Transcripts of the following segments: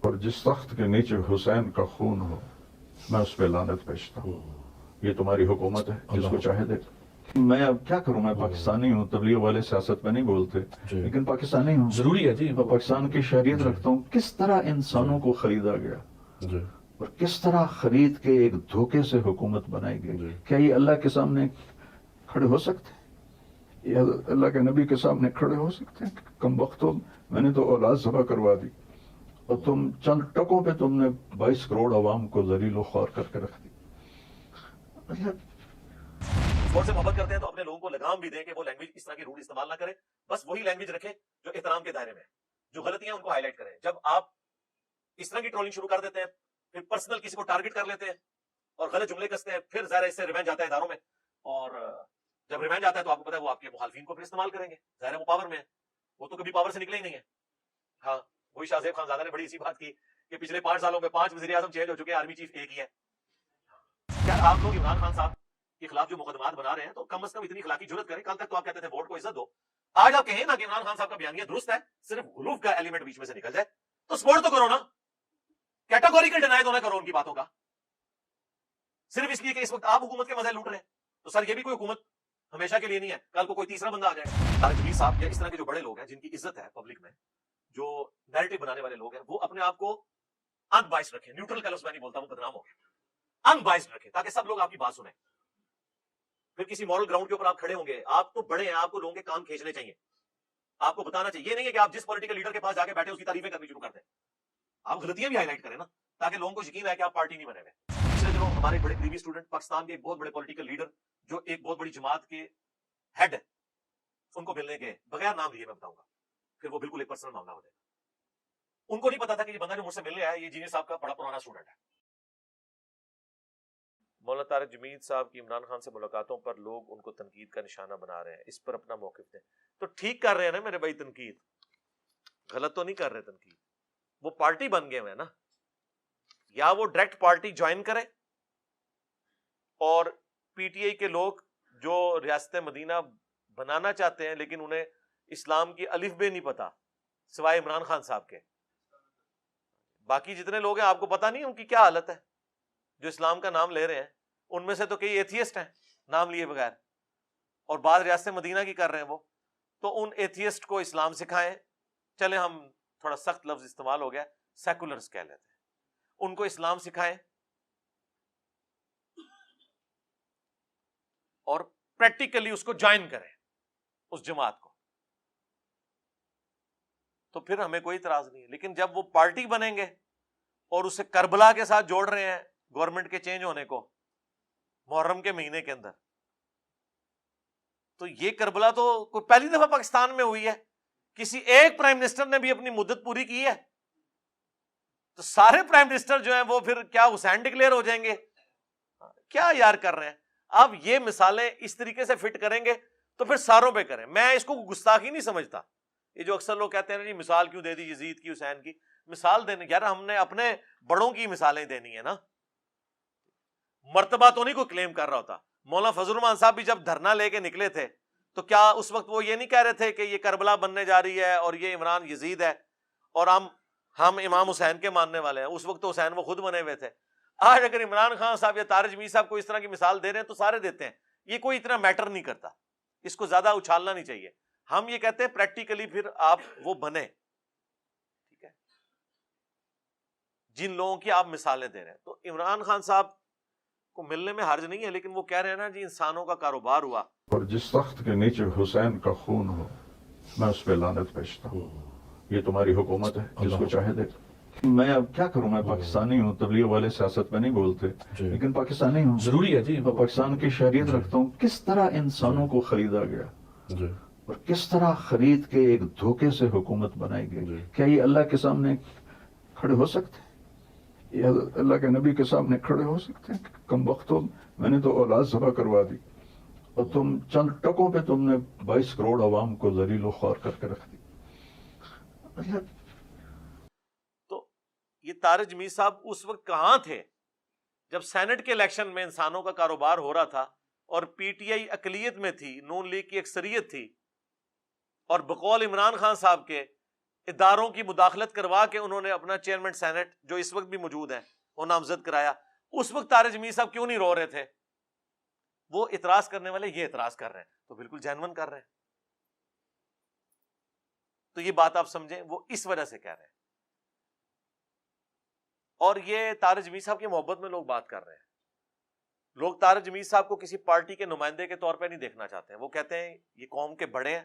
اور جس تخت کے نیچے حسین کا خون ہو میں اس پہ لعنت بھیجتا ہوں. یہ تمہاری حکومت ہے، جس کو چاہے دے. میں اب کیا کروں، میں پاکستانی ہوں، تبلیغ والے سیاست میں نہیں بولتے لیکن پاکستانی ہوں، ضروری ہے جی. میں پاکستان کی شہریت رکھتا ہوں. کس طرح انسانوں کو خریدا گیا اور کس طرح خرید کے ایک دھوکے سے حکومت بنائی گئی. کیا یہ اللہ کے سامنے کھڑے ہو سکتے ہیں؟ یہ اللہ کے نبی کے سامنے کھڑے ہو سکتے ہیں؟ کم وقتوں میں نے تو اولاد ذبح کروا دی اور تم چند ٹکوں پہ تم نے 22 کروڑ عوام کو ذلیل و خوار کر کے رکھ دی. اسپورٹ سے محبت کرتے ہیں تو اپنے لوگوں کو لگام بھی دیں کہ وہ لینگویج اس طرح کی روڈ استعمال نہ کریں. بس وہی لینگویج رکھیں جو احترام کے دائرے میں ہے. جو غلطیاں ان کو ہائی لائٹ کریں. جب آپ اس طرح کی ٹرولنگ شروع کر دیتے ہیں، پھر پرسنل کسی کو ٹارگٹ کر لیتے ہیں اور غلط جملے کستے ہیں، پھر ظاہر اس سے ریونج آتا ہے اداروں میں. اور جب ریونج آتا ہے تو آپ کو پتا ہے وہ آپ کے مخالفین کو پھر استعمال کریں گے. ظاہر وہ پاور میں ہے، وہ تو کبھی پاور سے نکلے ہی نہیں ہے. ہاں، وہی شاہ زیب خانزادہ نے بڑی اسی بات کی کہ پچھلے 5 سالوں میں 5 وزیر اعظم چینج ہو چکے ہیں، آرمی چیف ایک ہی ہے. کیا آپ لوگ عمران خان صاحب کے خلاف جو مقدمات بنا رہے ہیں تو کم از کم اتنی اخلاقی جرت کریں. کل تک تو آپ کہتے تھے ووٹ کو عزت دو، آج آپ کہیں نا کہ عمران خان صاحب کا بیانیہ درست ہے، صرف غلوف کا ایلیمنٹ بیچ میں سے نکل جائے تو سپورٹ تو کرو نا. کیٹاگوریکل ڈینائی تو نہ کرو ان کی باتوں کا، صرف اس لیے کہ اس وقت آپ حکومت کے مزے لوٹ رہے ہیں. تو سر یہ بھی کوئی حکومت ہمیشہ کے لیے نہیں ہے، کل کو کوئی تیسرا بندہ آ جائے گا. طارق جمیل صاحب یا اس طرح کے جو بڑے لوگ ہیں جن کی عزت ہے پبلک میں، جو نیریٹو بنانے والے لوگ ہیں، وہ اپنے آپ کو ان بائسڈ رکھیں. نیوٹرل کا لفظ میں نہیں بولتا ہوں، بدنام ہو گیا. ان بائسڈ رکھیں تاکہ سب لوگ آپ کی بات سنیں. پھر کسی مورل گراؤنڈ کے اوپر آپ کھڑے ہوں گے، آپ تو بڑے ہیں، آپ کو لوگوں کے کان کھینچنے چاہیے، آپ کو بتانا چاہیے. یہ نہیں ہے کہ آپ جس پولیٹیکل لیڈر کے پاس جا کے بیٹھے اس کی تعریفیں کرنی شروع کر دیں. آپ غلطیاں بھی ہائی لائٹ کریں نا تاکہ لوگوں کو یقین ہے کہ آپ پارٹی نہیں بنے ہوئے. پچھلے دنوں ہمارے بڑے قریبی اسٹوڈنٹ پاکستان کے ایک بہت بڑے پولیٹیکل لیڈر جو ایک بہت بڑی جماعت کے ہیڈ ہے، ان کو ملنے گئے، بغیر نام لیے میں بتاؤں گا، پھر وہ بالکل ایک پرسنل معاملہ ہو جائے گا. ان کو نہیں پتا تھا کہ یہ بندہ جو مجھ سے ملنے آیا یہ جینئر صاحب کا بڑا پرانا اسٹوڈنٹ ہے. مولانا طارق جمیل صاحب کی عمران خان سے ملاقاتوں پر لوگ ان کو تنقید کا نشانہ بنا رہے ہیں، اس پر اپنا موقف دیں. تو ٹھیک کر رہے ہیں نا میرے بھائی، تنقید غلط تو نہیں کر رہے. تنقید وہ پارٹی بن گئے ہوئے نا، یا وہ ڈائریکٹ پارٹی جوائن کرے اور پی ٹی آئی کے لوگ جو ریاست مدینہ بنانا چاہتے ہیں لیکن انہیں اسلام کی الف بے نہیں پتا سوائے عمران خان صاحب کے، باقی جتنے لوگ ہیں آپ کو پتا نہیں ان کی کیا حالت ہے جو اسلام کا نام لے رہے ہیں. ان میں سے تو کئی ایتھیسٹ ہیں نام لیے بغیر، اور بعض ریاست مدینہ کی کر رہے ہیں وہ. تو ان ایتھیسٹ کو اسلام سکھائیں. چلے ہم تھوڑا سخت لفظ استعمال ہو گیا، سیکولرز کہہ لیتے ہیں. ان کو اسلام سکھائیں اور پریکٹیکلی اس کو جوائن کریں اس جماعت کو، تو پھر ہمیں کوئی اعتراض نہیں ہے. لیکن جب وہ پارٹی بنیں گے اور اسے کربلا کے ساتھ جوڑ رہے ہیں گورنمنٹ کے چینج ہونے کو محرم کے مہینے کے اندر، تو یہ کربلا تو کوئی پہلی دفعہ پاکستان میں ہوئی ہے؟ کسی ایک پرائم منسٹر نے بھی اپنی مدت پوری کی ہے؟ تو سارے پرائم منسٹر جو ہیں وہ پھر کیا حسین ڈکلیئر ہو جائیں گے؟ کیا یار کر رہے ہیں آپ؟ یہ مثالیں اس طریقے سے فٹ کریں گے تو پھر ساروں پہ کریں. میں اس کو گستاخی نہیں سمجھتا. یہ جو اکثر لوگ کہتے ہیں نا جی مثال کیوں دے دی یزید کی، حسین کی. مثال دینے یار ہم نے اپنے بڑوں کی مثالیں دینی ہے نا، مرتبہ تو نہیں کوئی کلیم کر رہا ہوتا. مولانا فضل الرحمان صاحب بھی جب دھرنا لے کے نکلے تھے تو کیا اس وقت وہ یہ نہیں کہہ رہے تھے کہ یہ کربلا بننے جا رہی ہے اور یہ عمران یزید ہے اور ہم امام حسین کے ماننے والے ہیں؟ اس وقت تو حسین وہ خود بنے ہوئے تھے. آج اگر عمران خان صاحب یا طارق جمیل صاحب کو اس طرح کی مثال دے رہے ہیں تو سارے دیتے ہیں. یہ کوئی اتنا میٹر نہیں کرتا، اس کو زیادہ اچھالنا نہیں چاہیے. ہم یہ کہتے ہیں پریکٹیکلی پھر آپ وہ بنے، ٹھیک ہے، جن لوگوں کی آپ مثالیں دے رہے ہیں. تو عمران خان صاحب کو ملنے میں حرج نہیں ہے، لیکن وہ کہہ رہے ہیں نا جی انسانوں کا کاروبار ہوا. اور جس تخت کے نیچے حسین کا خون ہو میں اس پہ لعنت بھیجتا ہوں. یہ تمہاری حکومت ہے، جس کو چاہے دے. میں اب کیا کروں، میں پاکستانی ہوں، تبلیغ والے سیاست میں نہیں بولتے لیکن پاکستانی ہوں، ضروری ہے جی. میں پاکستان کی شہریت رکھتا ہوں. کس طرح انسانوں کو خریدا گیا اور کس طرح خرید کے ایک دھوکے سے حکومت بنائی گئی. کیا یہ اللہ کے سامنے کھڑے ہو سکتے ہیں؟ یہ اللہ کے نبی کے سامنے کھڑے ہو سکتے ہیں؟ کم وقتوں میں نے تو اولاد ذبح کروا دی اور تم چند ٹکوں پہ تم نے 22 کروڑ عوام کو ذلیل و خوار کر کے رکھ دی. تو یہ طارق جمیل صاحب اس وقت کہاں تھے جب سینٹ کے الیکشن میں انسانوں کا کاروبار ہو رہا تھا اور پی ٹی آئی اقلیت میں تھی، نون لیگ کی اکثریت تھی، اور بقول عمران خان صاحب کے اداروں کی مداخلت کروا کے انہوں نے اپنا چیئرمین سینٹ جو اس وقت بھی موجود ہے وہ نامزد کرایا. اس وقت طارق جمیل صاحب کیوں نہیں رو رہے تھے؟ وہ اعتراض کرنے والے یہ اعتراض کر رہے ہیں تو بالکل جینون کر رہے ہیں. تو یہ بات آپ سمجھیں، وہ اس وجہ سے کہہ رہے ہیں. اور یہ طارق جمیل صاحب کی محبت میں لوگ بات کر رہے ہیں. لوگ طارق جمیل صاحب کو کسی پارٹی کے نمائندے کے طور پہ نہیں دیکھنا چاہتے ہیں. وہ کہتے ہیں یہ قوم کے بڑے ہیں،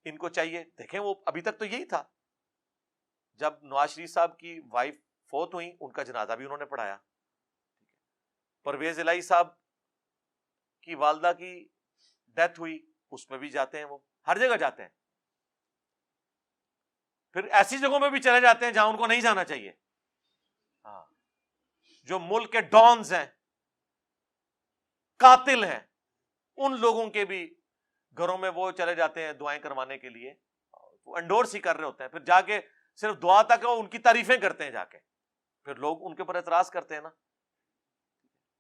ان کو چاہیے. دیکھیں وہ ابھی تک تو یہی تھا. جب نواز شریف صاحب کی وائف فوت ہوئی ان کا جنازہ بھی انہوں نے پڑھایا. پرویز الہی صاحب کی والدہ کی ڈیتھ ہوئی اس میں بھی جاتے ہیں، وہ ہر جگہ جاتے ہیں. پھر ایسی جگہوں میں بھی چلے جاتے ہیں جہاں ان کو نہیں جانا چاہیے. ہاں، جو ملک کے ڈانز ہیں، قاتل ہیں، ان لوگوں کے بھی گھروں میں وہ چلے جاتے ہیں دعائیں کروانے کے لیے. وہ انڈورس ہی کر رہے ہوتے ہیں. پھر جا کے صرف دعا تک ان کی تعریفیں کرتے ہیں جا کے. پھر لوگ ان کے اوپر اعتراض کرتے ہیں نا.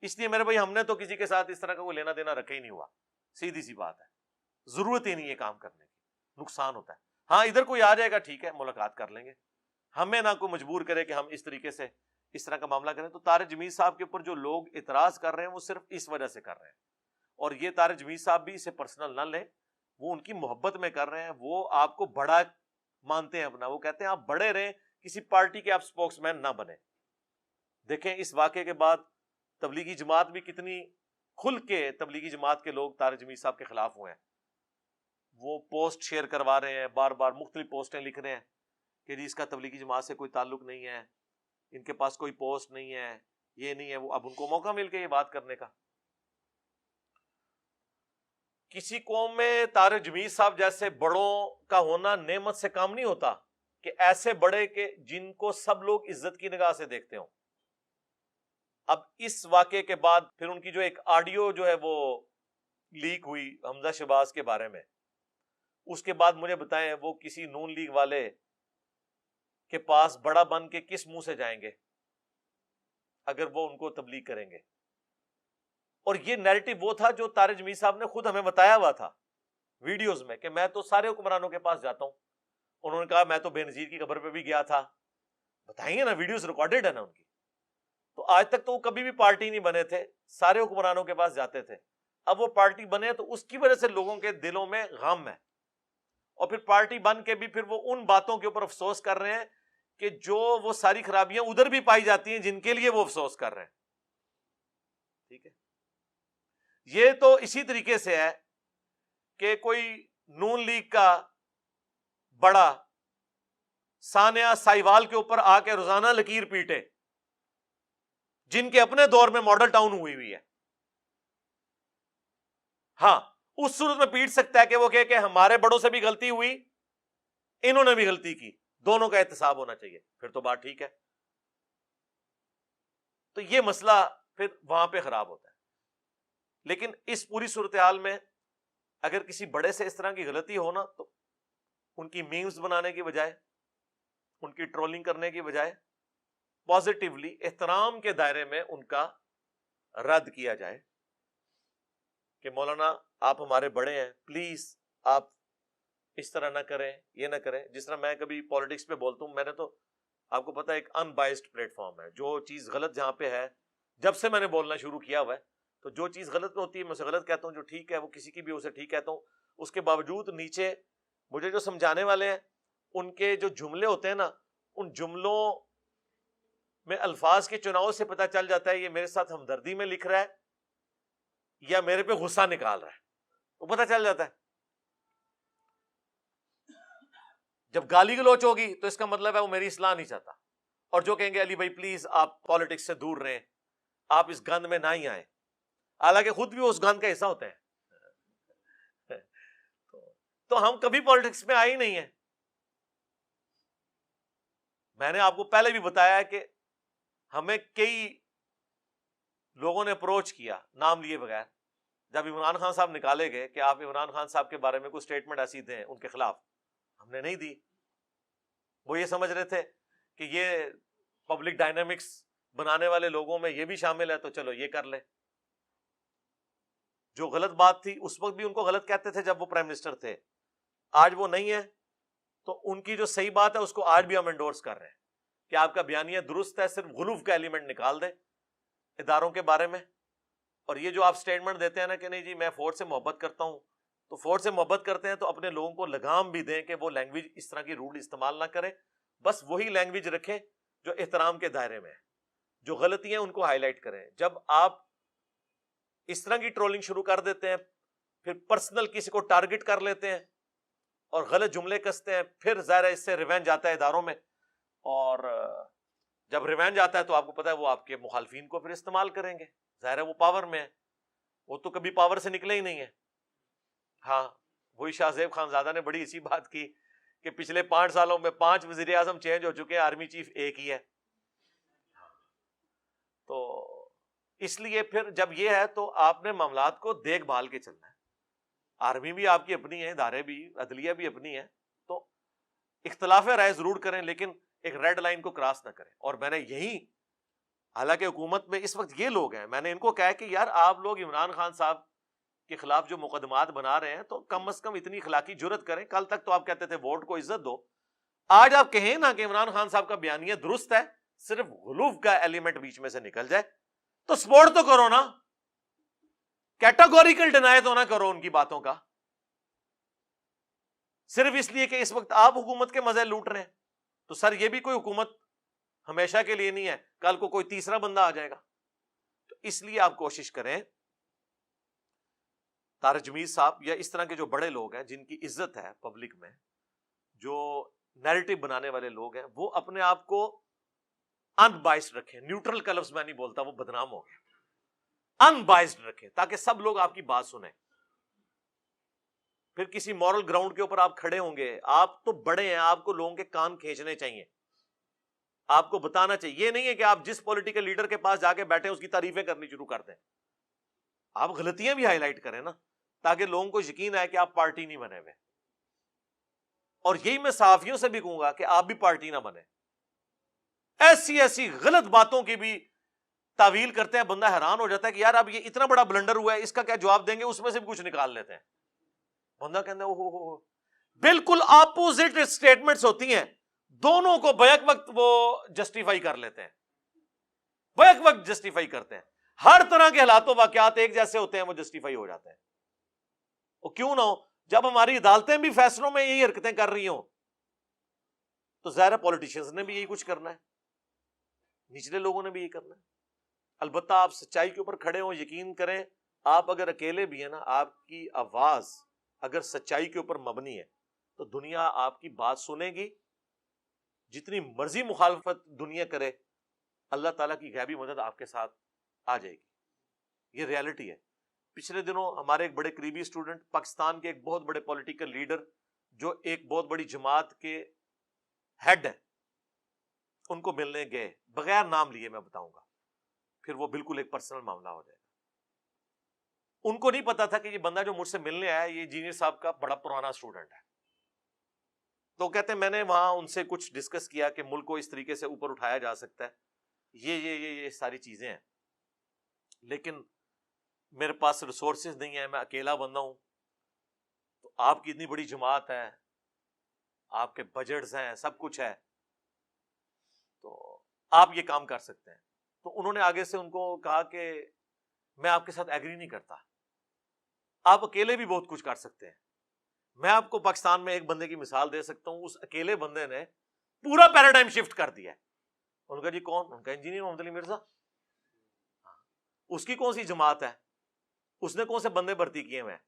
اس لیے میرے بھائی ہم نے تو کسی کے ساتھ اس طرح کا کوئی لینا دینا رکھا ہی نہیں ہوا. سیدھی سی بات ہے، ضرورت ہی نہیں ہے کام کرنے کی، نقصان ہوتا ہے. ہاں ادھر کوئی آ جائے گا ٹھیک ہے ملاقات کر لیں گے، ہمیں نہ کوئی مجبور کرے کہ ہم اس طریقے سے اس طرح کا معاملہ کریں. تو طارق جمیل صاحب کے اوپر جو لوگ اعتراض کر رہے ہیں وہ صرف اس وجہ سے کر رہے ہیں. اور یہ طارق جمیل صاحب بھی اسے پرسنل نہ لیں، وہ ان کی محبت میں کر رہے ہیں. وہ آپ کو بڑا مانتے ہیں اپنا. وہ کہتے ہیں آپ بڑے رہیں، کسی پارٹی کے آپ سپوکس مین نہ بنے. دیکھیں اس واقعے کے بعد تبلیغی جماعت بھی کتنی کھل کے تبلیغی جماعت کے لوگ طارق جمیل صاحب کے خلاف ہوئے ہیں. وہ پوسٹ شیئر کروا رہے ہیں، بار بار مختلف پوسٹیں لکھ رہے ہیں کہ جی اس کا تبلیغی جماعت سے کوئی تعلق نہیں ہے، ان کے پاس کوئی پوسٹ نہیں ہے، یہ نہیں ہے وہ. اب ان کو موقع مل کے یہ بات کرنے کا. کسی قوم میں طارق جمیل صاحب جیسے بڑوں کا ہونا نعمت سے کام نہیں ہوتا کہ ایسے بڑے کہ جن کو سب لوگ عزت کی نگاہ سے دیکھتے ہوں. اب اس واقعے کے بعد پھر ان کی جو ایک آڈیو جو ہے وہ لیک ہوئی حمزہ شہباز کے بارے میں، اس کے بعد مجھے بتائیں وہ کسی نون لیگ والے کے پاس بڑا بن کے کس منہ سے جائیں گے اگر وہ ان کو تبلیغ کریں گے. اور یہ نیریٹو وہ تھا جو طارق جمیل صاحب نے خود ہمیں بتایا ہوا تھا ویڈیوز میں کہ میں تو سارے حکمرانوں کے پاس جاتا ہوں. انہوں نے کہا میں تو بے نظیر کی قبر پہ بھی گیا تھا. بتائیں گے نا، ویڈیوز ریکارڈڈ ہے نا ان کی. تو آج تک تو وہ کبھی بھی پارٹی نہیں بنے تھے، سارے حکمرانوں کے پاس جاتے تھے. اب وہ پارٹی بنے تو اس کی وجہ سے لوگوں کے دلوں میں غم ہے، اور پھر پارٹی بن کے بھی پھر وہ ان باتوں کے اوپر افسوس کر رہے ہیں کہ جو وہ ساری خرابیاں ادھر بھی پائی جاتی ہیں جن کے لیے وہ افسوس کر رہے ہیں. ٹھیک ہے، یہ تو اسی طریقے سے ہے کہ کوئی نون لیگ کا بڑا ثانیہ سائیوال کے اوپر آ کے روزانہ لکیر پیٹے، جن کے اپنے دور میں ماڈل ٹاؤن ہوئی ہے. ہاں اس صورت میں پیٹ سکتا ہے کہ وہ کہ ہمارے بڑوں سے بھی غلطی ہوئی، انہوں نے بھی غلطی کی، دونوں کا احتساب ہونا چاہیے، پھر تو بات ٹھیک ہے. تو یہ مسئلہ پھر وہاں پہ خراب ہوتا ہے. لیکن اس پوری صورتحال میں اگر کسی بڑے سے اس طرح کی غلطی ہو نا تو ان کی میمز بنانے کی بجائے، ان کی ٹرولنگ کرنے کی بجائے پازیٹیولی احترام کے دائرے میں ان کا رد کیا جائے کہ مولانا آپ ہمارے بڑے ہیں، پلیز آپ اس طرح نہ کریں، یہ نہ کریں. جس طرح میں کبھی پالیٹکس پہ بولتا ہوں، میں نے تو آپ کو پتا ہے ایک ان بائسڈ پلیٹ فارم ہے. جو چیز غلط جہاں پہ ہے، جب سے میں نے بولنا شروع کیا ہوا ہے، تو جو چیز غلط ہوتی ہے میں اسے غلط کہتا ہوں، جو ٹھیک ہے وہ کسی کی بھی اسے ٹھیک کہتا ہوں. اس کے باوجود نیچے مجھے جو سمجھانے والے ہیں ان کے جو جملے ہوتے ہیں نا، ان جملوں میں الفاظ کے چناؤ سے پتہ چل جاتا ہے یہ میرے ساتھ ہمدردی میں لکھ رہا ہے یا میرے پہ غصہ نکال رہا ہے، وہ پتہ چل جاتا ہے. جب گالی گلوچ ہوگی تو اس کا مطلب ہے وہ میری اصلاح نہیں چاہتا. اور جو کہیں گے علی بھائی پلیز آپ پالیٹکس سے دور رہیں، آپ اس گند میں نہ ہی آئیں، حالانکہ خود بھی اس گند کا حصہ ہوتے ہیں. تو ہم کبھی پالیٹکس میں آئے ہی نہیں ہیں. میں نے آپ کو پہلے بھی بتایا کہ ہمیں کئی لوگوں نے اپروچ کیا نام لیے بغیر. جب عمران خان صاحب نکالے گئے کہ آپ عمران خان صاحب کے بارے میں کوئی سٹیٹمنٹ ایسی دیں ان کے خلاف، ہم نے نہیں دی. وہ یہ سمجھ رہے تھے کہ یہ پبلک ڈائنامکس بنانے والے لوگوں میں یہ بھی شامل ہے تو چلو یہ کر لیں. جو غلط بات تھی اس وقت بھی ان کو غلط کہتے تھے جب وہ پرائم منسٹر تھے، آج وہ نہیں ہے تو ان کی جو صحیح بات ہے اس کو آج بھی ہم انڈورس کر رہے ہیں کہ آپ کا بیانیہ درست ہے, صرف غلوف کا ایلیمنٹ نکال دیں اداروں کے بارے میں. اور یہ جو آپ سٹیٹمنٹ دیتے ہیں نا کہ نہیں جی میں فوج سے محبت کرتا ہوں, تو فوج سے محبت کرتے ہیں تو اپنے لوگوں کو لگام بھی دیں کہ وہ لینگویج اس طرح کی روڈ استعمال نہ کرے, بس وہی لینگویج رکھیں جو احترام کے دائرے میں ہے. جو غلطیاں ان کو ہائی لائٹ کریں. جب آپ اس طرح کی ٹرولنگ شروع کر دیتے ہیں, پھر پرسنل کسی کو ٹارگٹ کر لیتے ہیں اور غلط جملے کستے ہیں, پھر ظاہر ہے اس سے ریونج آتا ہے اداروں میں, اور جب ریونج آتا ہے تو آپ کو پتا ہے وہ آپ کے مخالفین کو پھر استعمال کریں گے. ظاہر ہے وہ پاور میں ہے, وہ تو کبھی پاور سے نکلے ہی نہیں ہے. ہاں وہی شاہ زیب خانزادہ نے بڑی اسی بات کی کہ پچھلے 5 سالوں میں 5 وزیر اعظم چینج ہو چکے ہیں, آرمی چیف ایک ہی ہے. تو اس لیے پھر جب یہ ہے تو آپ نے معاملات کو دیکھ بھال کے چلنا ہے. آرمی بھی آپ کی اپنی ہے, ادارے بھی, عدلیہ بھی اپنی ہے, تو اختلاف رائے ضرور کریں لیکن ایک ریڈ لائن کو کراس نہ کریں. اور میں نے یہی, حالانکہ حکومت میں اس وقت یہ لوگ ہیں, میں نے ان کو کہا کہ یار آپ لوگ عمران خان صاحب کے خلاف جو مقدمات بنا رہے ہیں تو کم از کم اتنی اخلاقی جرت کریں. کل تک تو آپ کہتے تھے ووٹ کو عزت دو, آج آپ کہیں نا کہ عمران خان صاحب کا بیانیہ درست ہے, صرف غلوف کا ایلیمنٹ بیچ میں سے نکل جائے تو سپورٹ تو کرو نا, کیٹاگوریکل ڈینائی تو نہ کرو ان کی باتوں کا, صرف اس لیے کہ اس وقت آپ حکومت کے مزے لوٹ رہے ہیں. تو سر یہ بھی کوئی حکومت ہمیشہ کے لیے نہیں ہے, کل کو کوئی تیسرا بندہ آ جائے گا. تو اس لیے آپ کوشش کریں, طارق جمیل صاحب یا اس طرح کے جو بڑے لوگ ہیں جن کی عزت ہے پبلک میں, جو نیریٹو بنانے والے لوگ ہیں, وہ اپنے آپ کو ان بائسڈ رکھیں. نیوٹرل کا لفظ میں نہیں بولتا, وہ بدنام ہو گیا. ان بائسڈ رکھیں تاکہ سب لوگ آپ کی بات سنیں. پھر کسی مورل گراؤنڈ کے اوپر آپ کھڑے ہوں گے, آپ تو بڑے ہیں, آپ کو لوگوں کے کان کھینچنے چاہیے, آپ کو بتانا چاہیے. یہ نہیں ہے کہ آپ جس پولیٹیکل لیڈر کے پاس جا کے بیٹھے اس کی تعریفیں کرنی شروع کر دیں. آپ غلطیاں بھی ہائی لائٹ کریں نا, تاکہ لوگوں کو یقین آئے کہ آپ پارٹی نہیں بنے ہوئے. اور یہی میں صحافیوں سے بھی کہوں گا کہ آپ بھی پارٹی نہ بنے. ایسی ایسی غلط باتوں کی بھی تعویل کرتے ہیں, بندہ حیران ہو جاتا ہے کہ یار اب یہ اتنا بڑا بلنڈر ہوا ہے, اس کا کیا جواب دیں گے, اس میں سے بھی کچھ نکال لیتے ہیں. بندہ کہتا ہے اوہ, بالکل اپوزٹ سٹیٹمنٹس ہوتی ہیں, دونوں کو بیک وقت وہ جسٹیفائی کر لیتے ہیں, بیک وقت جسٹیفائی کرتے ہیں. ہر طرح کے حالات و واقعات ایک جیسے ہوتے ہیں, وہ جسٹیفائی ہو جاتے ہیں. وہ کیوں نہ ہو, جب ہماری عدالتیں بھی فیصلوں میں یہی حرکتیں کر رہی ہوں تو ظاہر پولیٹیشنز نے بھی یہی کچھ کرنا ہے, نچلے لوگوں نے بھی یہی کرنا ہے. البتہ آپ سچائی کے اوپر کھڑے ہوں, یقین کریں آپ اگر اکیلے بھی ہیں نا, آپ کی آواز اگر سچائی کے اوپر مبنی ہے تو دنیا آپ کی بات سنے گی. جتنی مرضی مخالفت دنیا کرے, اللہ تعالیٰ کی غیبی مدد آپ کے ساتھ آ جائے گی. یہ ریالٹی ہے. پچھلے دنوں ہمارے ایک بڑے قریبی اسٹوڈنٹ, پاکستان کے ایک بہت بڑے پولیٹیکل لیڈر جو ایک بہت بڑی جماعت کے ہیڈ ہیں, ان کو ملنے گئے, بغیر نام لیے میں بتاؤں گا, پھر وہ بالکل ایک پرسنل معاملہ ہو جائے گا. ان کو نہیں پتا تھا کہ یہ بندہ جو مجھ سے ملنے آیا یہ انجینئر صاحب کا بڑا پرانا اسٹوڈنٹ ہے. تو کہتے ہیں میں نے وہاں ان سے کچھ ڈسکس کیا کہ ملک کو اس طریقے سے اوپر اٹھایا جا سکتا ہے, یہ ساری چیزیں ہیں, لیکن میرے پاس ریسورسز نہیں ہیں, میں اکیلا بندہ ہوں. تو آپ کی اتنی بڑی جماعت ہے, آپ کے بجٹس ہیں, سب کچھ ہے, تو آپ یہ کام کر سکتے ہیں. تو انہوں نے آگے سے ان کو کہا کہ میں آپ کے ساتھ ایگری نہیں کرتا, آپ اکیلے بھی بہت کچھ کر سکتے ہیں. میں آپ کو پاکستان میں ایک بندے کی مثال دے سکتا ہوں, اس اکیلے بندے نے پورا پیراڈائم شفٹ کر دیا ہے. ان کا جی کون؟ ان کا انجینئر محمد علی مرزا. اس کی کون سی جماعت ہے, اس نے کون سے بندے بھرتی کیے ہوئے ہیں,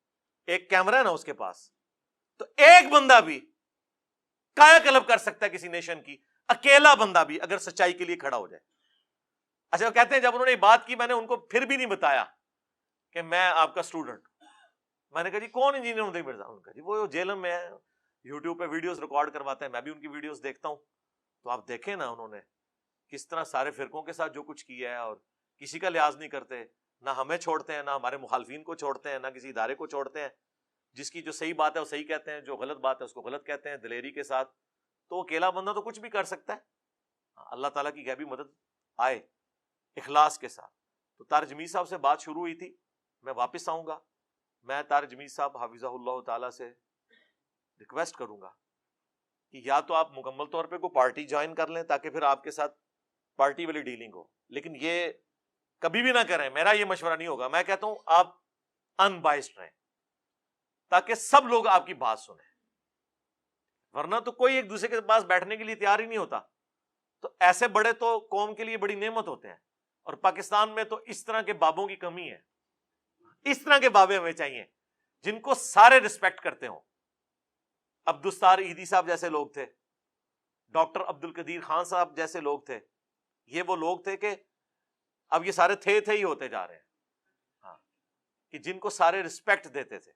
ایک کیمرہ ہے نا اس کے پاس. تو ایک بندہ بھی کایا کلب کر سکتا ہے کسی نیشن کی, اکیلا بندہ بھی, اگر سچائی کے لیے کھڑا ہو جائے. اچھا کہتے ہیں جب انہوں نے یہ بات کی, میں نے ان کو پھر بھی نہیں بتایا کہ میں آپ کا اسٹوڈنٹ. میں نے کہا جی کون انجینئر محمد علی مرزا؟ ان کا جی وہ جیلم میں ہے, یوٹیوب پہ ویڈیوز ریکارڈ کرواتے ہیں, میں بھی ان کی ویڈیوز دیکھتا ہوں. تو آپ دیکھیں نا انہوں نے کس طرح سارے فرقوں کے ساتھ جو کچھ کیا ہے, اور کسی کا لحاظ نہیں کرتے, نہ ہمیں چھوڑتے ہیں, نہ ہمارے مخالفین کو چھوڑتے ہیں, نہ کسی ادارے کو چھوڑتے ہیں. جس کی جو صحیح بات ہے وہ صحیح کہتے ہیں, جو غلط بات ہے اس کو غلط کہتے ہیں, دلیری کے ساتھ. تو اکیلا بندہ تو کچھ بھی کر سکتا ہے, اللہ تعالیٰ کی غیبی مدد آئے اخلاص کے ساتھ. تو طارق جمیل صاحب سے بات شروع ہوئی تھی, میں واپس آؤں گا, میں طارق جمیل صاحب حفظہ اللہ تعالیٰ سے ریکویسٹ کروں گا کہ یا تو آپ مکمل طور پہ کوئی پارٹی جوائن کر لیں تاکہ پھر آپ کے ساتھ پارٹی والی ڈیلنگ ہو، لیکن یہ کبھی بھی نہ کریں، میرا یہ مشورہ نہیں ہوگا. میں کہتا ہوں آپ ان بائسڈ رہیں تاکہ سب لوگ آپ کی بات سنیں، ورنہ تو کوئی ایک دوسرے کے پاس بیٹھنے کے لیے تیار ہی نہیں ہوتا. تو ایسے بڑے تو قوم کے لیے بڑی نعمت ہوتے ہیں، اور پاکستان میں تو اس طرح کے بابوں کی کمی ہے. اس طرح کے بابے ہمیں چاہیے جن کو سارے ریسپیکٹ کرتے ہوں. عبدالستار ایدھی صاحب جیسے لوگ تھے، ڈاکٹر عبد القدیر خان صاحب جیسے لوگ تھے. یہ وہ لوگ تھے کہ اب یہ سارے تھے ہی ہوتے جا رہے ہیں، ہاں، کہ جن کو سارے ریسپیکٹ دیتے تھے.